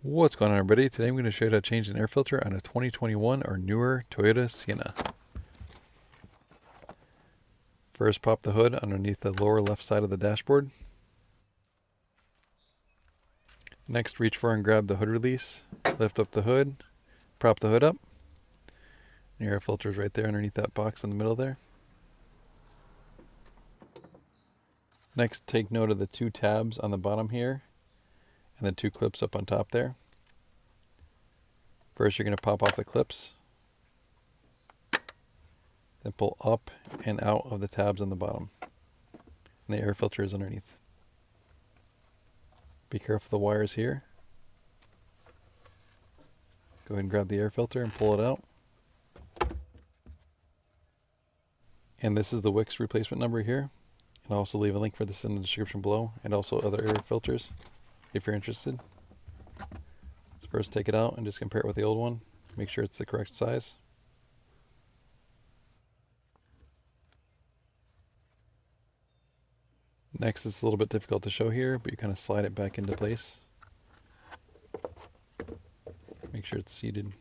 What's going on, everybody? Today I'm going to show you how to change an air filter on a 2021 or newer Toyota Sienna. First, pop the hood underneath the lower left side of the dashboard. Next, reach for and grab the hood release. Lift up the hood, prop the hood up. And your air filter is right there underneath that box in the middle there. Next, take note of the two tabs on the bottom here and the two clips up on top there. First, you're going to pop off the clips, then pull up and out of the tabs on the bottom. And the air filter is underneath. Be careful of the wires here. Go ahead and grab the air filter and pull it out. And this is the Wix replacement number here. And I'll also leave a link for this in the description below, and also other air filters if you're interested. So first, take it out and just compare it with the old one. Make sure it's the correct size. Next, it's a little bit difficult to show here, but you kind of slide it back into place. Make sure it's seated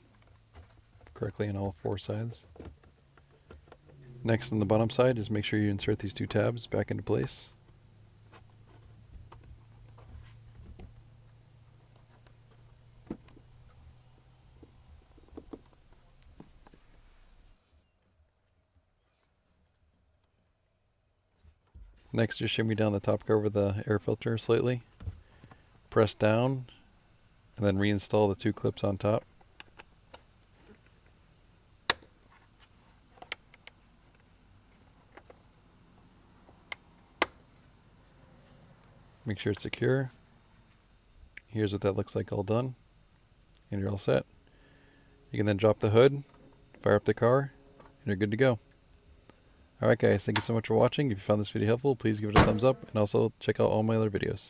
correctly on all four sides. Next, on the bottom side, just make sure you insert these two tabs back into place. Next, just shimmy down the top cover of the air filter slightly. Press down, and then reinstall the two clips on top. Make sure it's secure. Here's what that looks like all done. And you're all set. You can then drop the hood, fire up the car, and you're good to go. Alright guys, thank you so much for watching. If you found this video helpful, please give it a thumbs up, and also check out all my other videos.